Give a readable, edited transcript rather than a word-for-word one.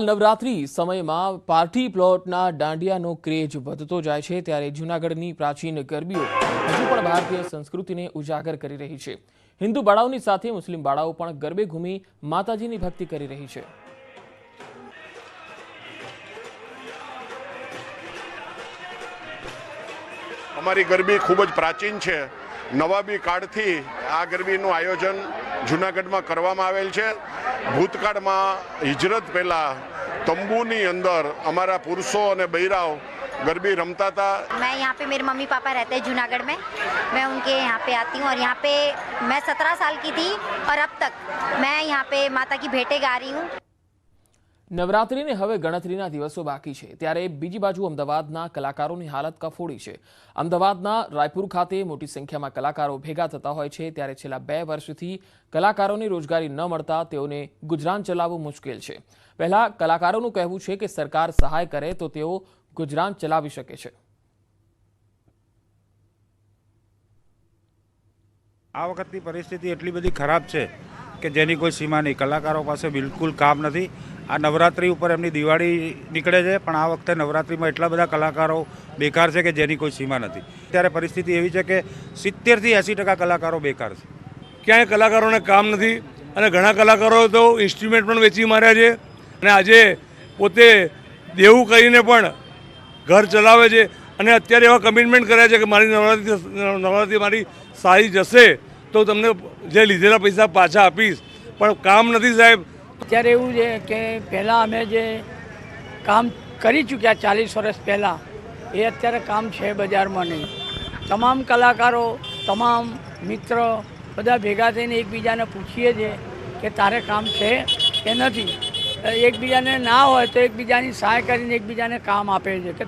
નવરાત્રી સમયમાં party પ્લોટના દાંડિયાનો craze વધતો જાય છે ત્યારે જૂનાગઢની પ્રાચીન ગરબીઓ હજુ પણ ભારતીય સંસ્કૃતિને ઉજાગર કરી રહી છે। હિન્દુ બાળાઓની સાથે મુસ્લિમ બાળાઓ પણ ગરબે ઘૂમી માતાજીની ભક્તિ કરી રહી છે। અમારી ગરબી ખૂબ જ પ્રાચીન છે। નવાબી કાળથી આ ગરબીનું આયોજન જૂનાગઢમાં કરવામાં આવેલ છે। ભૂતકાળમાં હિજરત પહેલાં તંબુની અંદર અમારા પુરુષો અને બૈરાઓ गरबी रमता था। मैं यहाँ पे मेरे मम्मी पापा रहते हैं जूनागढ़ में, मैं उनके यहाँ पे आती हूँ और यहाँ पे मैं 17 साल की थी और अब तक मैं यहाँ पे माता की भेंटें गा रही हूँ। નવરાત્રીને હવે ગણતરીના દિવસો બાકી છે ત્યારે બીજી બાજુ અમદાવાદના કલાકારોની હાલત કફોડી છે। અમદાવાદના રાયપુર ખાતે મોટી સંખ્યામાં કલાકારો ભેગા થતા હોય છે ત્યારે છેલ્લા 2 વર્ષથી કલાકારોને રોજગારી ન મળતા તેઓને ગુજરાન ચલાવવું મુશ્કેલ છે। પહેલા કલાકારોનું કહેવું છે કે સરકાર સહાય કરે તો તેઓ ગુજરાન ચલાવી શકે છે। આ વખતની પરિસ્થિતિ એટલી બધી ખરાબ છે કે જેની કોઈ સીમા નહીં। કલાકારો પાસે બિલકુલ કામ નથી। આ નવરાત્રી ઉપર એમની દિવાળી નીકળે છે પણ આ વખતે નવરાત્રીમાં એટલા બધા કલાકારો બેકાર છે કે જેની કોઈ સીમા નથી। ત્યારે પરિસ્થિતિ એવી છે કે 70 થી 80% કલાકારો બેકાર છે। ક્યાંય કલાકારોને કામ નથી અને ઘણા કલાકારો તો ઇન્સ્ટ્રુમેન્ટ પણ વેચી માર્યા છે અને આજે પોતે દેવું કરીને પણ ઘર ચલાવે છે અને અત્યારે એવા કમિટમેન્ટ કર્યા છે કે મારી નવરાત્રી મારી સારી જશે તો તમને જે લીધેલા પૈસા પાછા આપીશ, પણ કામ નથી સાહેબ। અત્યારે એવું છે કે પહેલાં અમે જે કામ કરી ચૂક્યા 40 વર્ષ પહેલાં એ અત્યારે કામ છે બજારમાં નહીં। તમામ કલાકારો, તમામ મિત્ર બધા ભેગા થઈને એકબીજાને પૂછીએ છીએ કે તારે કામ છે કે નથી। એકબીજાને ના હોય તો એકબીજાની સહાય કરીને એકબીજાને કામ આપે છે કે